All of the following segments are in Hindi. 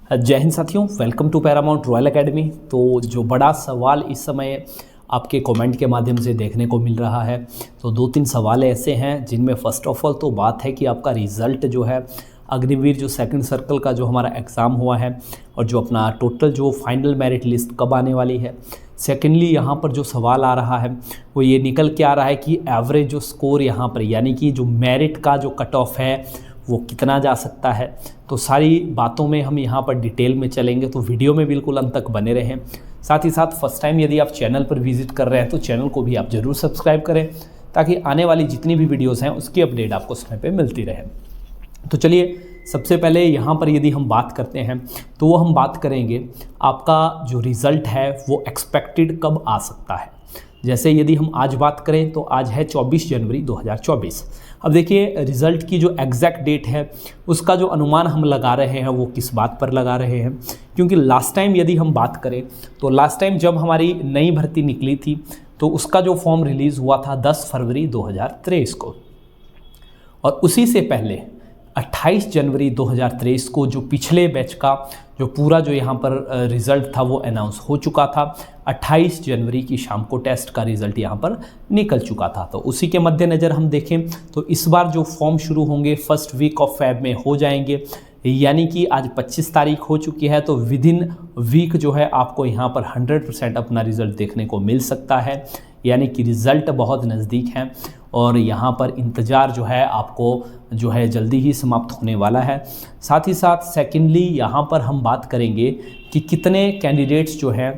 जय हिंद साथियों, welcome to Paramount Royal Academy. तो जो बड़ा सवाल इस समय आपके कमेंट के माध्यम से देखने को मिल रहा है, तो 2-3 सवाल ऐसे हैं जिनमें फ़र्स्ट ऑफ ऑल तो बात है कि आपका रिज़ल्ट जो है अग्निवीर जो सेकंड सर्कल का जो हमारा एग्ज़ाम हुआ है और जो अपना टोटल जो फाइनल मेरिट लिस्ट कब आने वाली है। सेकेंडली यहाँ पर जो सवाल आ रहा है वो ये निकल के आ रहा है कि एवरेज जो स्कोर यहाँ पर यानी कि जो मेरिट का जो कट ऑफ है वो कितना जा सकता है। तो सारी बातों में हम यहाँ पर डिटेल में चलेंगे, तो वीडियो में बिल्कुल अंत तक बने रहें। साथ ही साथ फर्स्ट टाइम यदि आप चैनल पर विजिट कर रहे हैं तो चैनल को भी आप ज़रूर सब्सक्राइब करें ताकि आने वाली जितनी भी वीडियोज़ हैं उसकी अपडेट आपको समय पर मिलती रहे। तो चलिए सबसे पहले यहाँ पर यदि हम बात करते हैं तो वो हम बात करेंगे आपका जो रिज़ल्ट है वो एक्सपेक्टेड कब आ सकता है। जैसे यदि हम आज बात करें तो आज है 24 जनवरी 2024। अब देखिए रिज़ल्ट की जो एग्जैक्ट डेट है उसका जो अनुमान हम लगा रहे हैं वो किस बात पर लगा रहे हैं, क्योंकि लास्ट टाइम यदि हम बात करें तो लास्ट टाइम जब हमारी नई भर्ती निकली थी तो उसका जो फॉर्म रिलीज़ हुआ था 10 फरवरी 2023 को, और उसी से पहले 28 जनवरी 2023 को जो पिछले बैच का जो पूरा जो यहाँ पर रिज़ल्ट था वो अनाउंस हो चुका था। 28 जनवरी की शाम को टेस्ट का रिज़ल्ट यहाँ पर निकल चुका था। तो उसी के मद्देनज़र हम देखें तो इस बार जो फॉर्म शुरू होंगे फर्स्ट वीक ऑफ फेब में हो जाएंगे, यानी कि आज 25 तारीख हो चुकी है। तो विद इन वीक जो है आपको यहाँ पर 100% अपना रिज़ल्ट देखने को मिल सकता है, यानी कि रिज़ल्ट बहुत नज़दीक है और यहाँ पर इंतज़ार जो है आपको जो है जल्दी ही समाप्त होने वाला है। साथ ही साथ सेकेंडली यहाँ पर हम बात करेंगे कि कितने कैंडिडेट्स जो हैं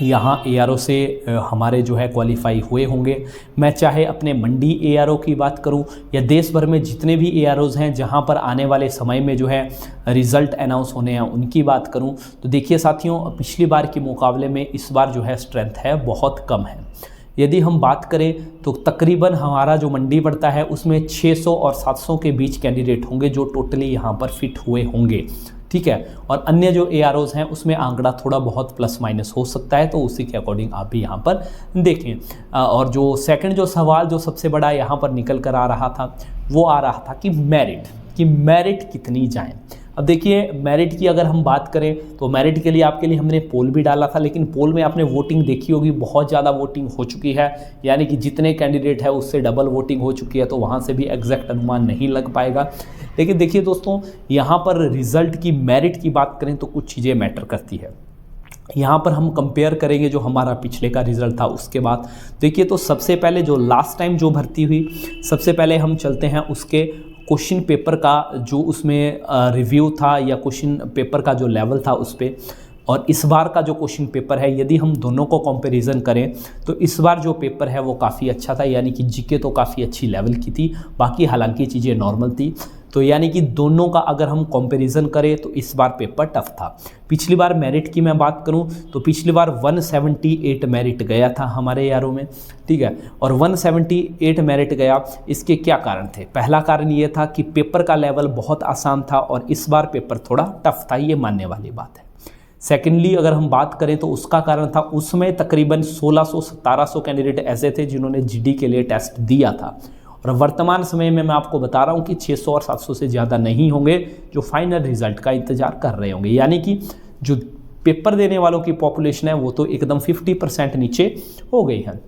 यहाँ एआरओ से हमारे जो है क्वालिफाई हुए होंगे। मैं चाहे अपने मंडी एआरओ की बात करूँ या देश भर में जितने भी एआरओज़ हैं जहाँ पर आने वाले समय में जो है रिज़ल्ट अनाउंस होने हैं उनकी बात करूँ, तो देखिए साथियों पिछली बार के मुकाबले में इस बार जो है स्ट्रेंथ है बहुत कम है। यदि हम बात करें तो तकरीबन हमारा जो मंडी पड़ता है उसमें 600 और 700 के बीच कैंडिडेट होंगे जो टोटली यहाँ पर फिट हुए होंगे, ठीक है। और अन्य जो एआरओज़ हैं उसमें आंकड़ा थोड़ा बहुत प्लस माइनस हो सकता है, तो उसी के अकॉर्डिंग आप भी यहाँ पर देखें। और जो सेकंड जो सवाल जो सबसे बड़ा यहाँ पर निकल कर आ रहा था वो आ रहा था कि मेरिट कितनी जाएँ। अब देखिए मेरिट की अगर हम बात करें तो मेरिट के लिए आपके लिए हमने पोल भी डाला था, लेकिन पोल में आपने वोटिंग देखी होगी बहुत ज़्यादा वोटिंग हो चुकी है, यानी कि जितने कैंडिडेट है उससे डबल वोटिंग हो चुकी है, तो वहाँ से भी एग्जैक्ट अनुमान नहीं लग पाएगा। लेकिन देखिए दोस्तों यहाँ पर रिज़ल्ट की मेरिट की बात करें तो कुछ चीज़ें मैटर करती है। यहाँ पर हम कंपेयर करेंगे जो हमारा पिछले का रिज़ल्ट था उसके बाद। देखिए तो सबसे पहले जो लास्ट टाइम जो भर्ती हुई, सबसे पहले हम चलते हैं उसके क्वेश्चन पेपर का जो उसमें रिव्यू था या क्वेश्चन पेपर का जो लेवल था उस पर, और इस बार का जो क्वेश्चन पेपर है यदि हम दोनों को कंपैरिजन करें तो इस बार जो पेपर है वो काफ़ी अच्छा था, यानी कि जीके तो काफ़ी अच्छी लेवल की थी, बाकी हालांकि चीज़ें नॉर्मल थी। तो यानी कि दोनों का अगर हम कंपैरिजन करें तो इस बार पेपर टफ था। पिछली बार मेरिट की मैं बात करूं तो पिछली बार 178 मेरिट गया था हमारे यारों में, ठीक है। और 178 मेरिट गया, इसके क्या कारण थे? पहला कारण ये था कि पेपर का लेवल बहुत आसान था और इस बार पेपर थोड़ा टफ था, ये मानने वाली बात है। सेकेंडली अगर हम बात करें तो उसका कारण था उसमें तकरीबन 1600-1700 कैंडिडेट ऐसे थे जिन्होंने जीडी के लिए टेस्ट दिया था, और वर्तमान समय में मैं आपको बता रहा हूं कि 600 और 700 से ज़्यादा नहीं होंगे जो फाइनल रिजल्ट का इंतजार कर रहे होंगे, यानी कि जो पेपर देने वालों की पॉपुलेशन है वो तो एकदम 50% नीचे हो गई है।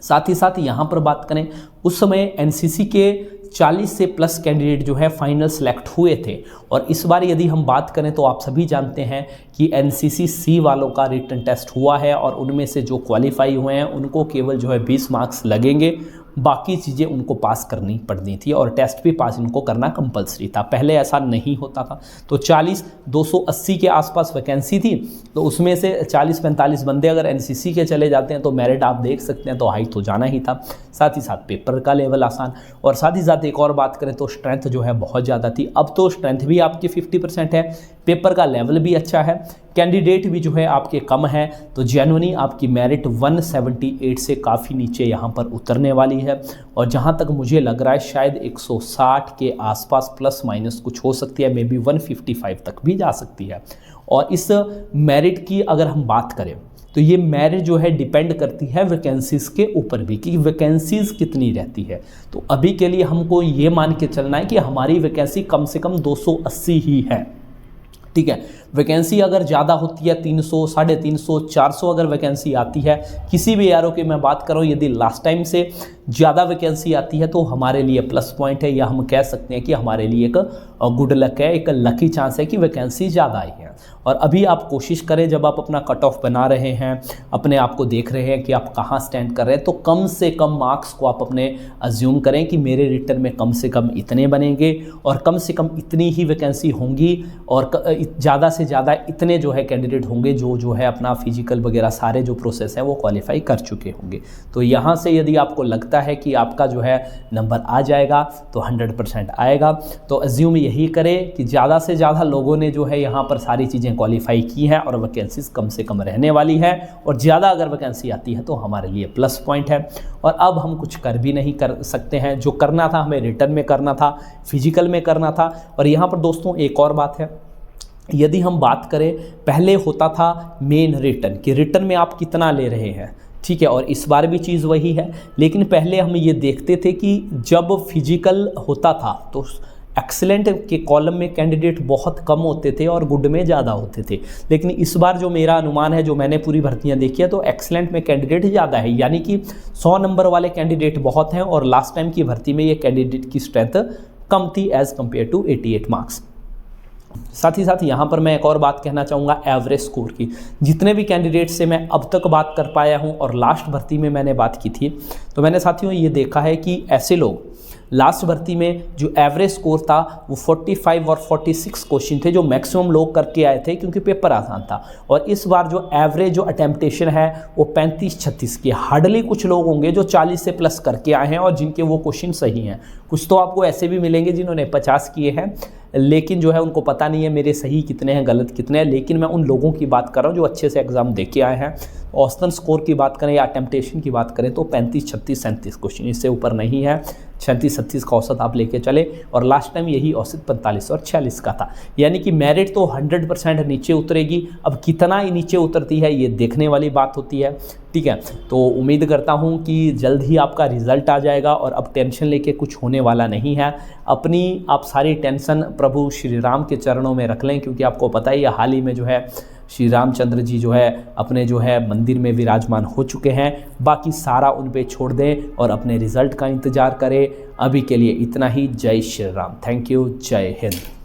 साथ ही साथ यहाँ पर बात करें उस समय एनसीसी के 40 से प्लस कैंडिडेट जो है फाइनल सेलेक्ट हुए थे, और इस बार यदि हम बात करें तो आप सभी जानते हैं कि एनसीसी सी वालों का रिटन टेस्ट हुआ है और उनमें से जो क्वालिफाई हुए हैं उनको केवल जो है 20 मार्क्स लगेंगे, बाकी चीज़ें उनको पास करनी पड़नी थी और टेस्ट भी पास इनको करना कंपलसरी था। पहले ऐसा नहीं होता था। तो 280 के आसपास वैकेंसी थी, तो उसमें से 40-45 बंदे अगर एनसीसी के चले जाते हैं तो मेरिट आप देख सकते हैं तो हाई तो जाना ही था। साथ ही साथ पेपर का लेवल आसान, और साथ ही साथ एक और बात करें तो स्ट्रेंथ जो है बहुत ज़्यादा थी। अब तो स्ट्रेंथ भी आपकी 50% है, पेपर का लेवल भी अच्छा है, कैंडिडेट भी जो है आपके कम है, तो जेन्युइनली आपकी मेरिट 178 से काफ़ी नीचे यहाँ पर उतरने वाली है। और जहाँ तक मुझे लग रहा है शायद 160 के आसपास प्लस माइनस कुछ हो सकती है, मे बी 155 तक भी जा सकती है। और इस मेरिट की अगर हम बात करें तो ये मेरिट जो है डिपेंड करती है वैकेंसीज़ के ऊपर भी कि वैकेंसीज़ कितनी रहती है। तो अभी के लिए हमको ये मान के चलना है कि हमारी वैकेंसी कम से कम 280 ही है, ठीक है। वैकेंसी अगर ज़्यादा होती है 300, 350, 400 अगर वैकेंसी आती है किसी भी एआरओ की मैं बात करूँ, यदि लास्ट टाइम से ज़्यादा वैकेंसी आती है तो हमारे लिए प्लस पॉइंट है, या हम कह सकते हैं कि हमारे लिए एक गुड लक है, एक लकी चांस है कि वैकेंसी ज़्यादा आई है। और अभी आप कोशिश करें, जब आप अपना कट ऑफ बना रहे हैं, अपने आप को देख रहे हैं कि आप कहाँ स्टैंड कर रहे हैं, तो कम से कम मार्क्स को आप अपने अज्यूम करें कि मेरे रिटर्न में कम से कम इतने बनेंगे और कम से कम इतनी ही वैकेंसी होंगी और ज़्यादा से ज़्यादा इतने जो है कैंडिडेट होंगे जो है अपना फिजिकल वगैरह सारे जो प्रोसेस है वो क्वालिफाई कर चुके होंगे। तो यहाँ से यदि आपको लगता है कि आपका जो है नंबर आ जाएगा तो 100% आएगा। तो अज्यूम यही करें कि ज़्यादा से ज़्यादा लोगों ने जो है यहाँ पर सारी चीज़ें क्वालिफाई की हैं और वैकेंसीज कम से कम रहने वाली है, और ज़्यादा अगर वैकेंसी आती है तो हमारे लिए प्लस पॉइंट है। और अब हम कुछ कर भी नहीं कर सकते हैं, जो करना था हमें रिटर्न में करना था, फिजिकल में करना था। और यहाँ पर दोस्तों एक और बात है, यदि हम बात करें, पहले होता था मेन रिटर्न कि रिटर्न में आप कितना ले रहे हैं, ठीक है, और इस बार भी चीज़ वही है। लेकिन पहले हम ये देखते थे कि जब फिजिकल होता था तो एक्सीलेंट के कॉलम में कैंडिडेट बहुत कम होते थे और गुड में ज़्यादा होते थे। लेकिन इस बार जो मेरा अनुमान है, जो मैंने पूरी भर्तियां देखी है, तो एक्सीलेंट में कैंडिडेट ज़्यादा है, यानी कि 100 नंबर वाले कैंडिडेट बहुत हैं और लास्ट टाइम की भर्ती में ये कैंडिडेट की स्ट्रेंथ कम थी एज़ कम्पेयर टू 88 मार्क्स। साथ ही साथ यहाँ पर मैं एक और बात कहना चाहूँगा एवरेज स्कोर की। जितने भी कैंडिडेट से मैं अब तक बात कर पाया हूँ और लास्ट भर्ती में मैंने बात की थी, तो मैंने साथियों ये देखा है कि ऐसे लोग लास्ट भर्ती में जो एवरेज स्कोर था वो 45 और 46 क्वेश्चन थे, जो मैक्सिमम लोग करके आए थे क्योंकि पेपर आसान था। और इस बार जो एवरेज जो अटेम्प्टेशन है वो 35-36 की। हार्डली कुछ लोग होंगे जो 40 से प्लस करके आए हैं और जिनके वो क्वेश्चन सही हैं। कुछ तो आपको ऐसे भी मिलेंगे जिन्होंने 50 किए हैं, लेकिन जो है उनको पता नहीं है मेरे सही कितने हैं, गलत कितने हैं। लेकिन मैं उन लोगों की बात कर रहा हूँ जो अच्छे से एग्जाम दे के आए हैं। औसतन स्कोर की बात करें या अटेम्प्टेशन की बात करें तो 35, 36, 37 क्वेश्चन, इससे ऊपर नहीं है। 37-37 का औसत आप लेके चले, और लास्ट टाइम यही औसत 45 और 46 का था। यानी कि मेरिट तो 100% नीचे उतरेगी। अब कितना ही नीचे उतरती है ये देखने वाली बात होती है, ठीक है। तो उम्मीद करता हूँ कि जल्द ही आपका रिजल्ट आ जाएगा और अब टेंशन लेके कुछ होने वाला नहीं है। अपनी आप सारी टेंशन प्रभु श्री राम के चरणों में रख लें, क्योंकि आपको पता ही है हाल ही में जो है श्री रामचंद्र जी जो है अपने जो है मंदिर में विराजमान हो चुके हैं। बाकी सारा उन पे छोड़ दें और अपने रिजल्ट का इंतज़ार करें। अभी के लिए इतना ही। जय श्री राम। Thank you. जय हिंद।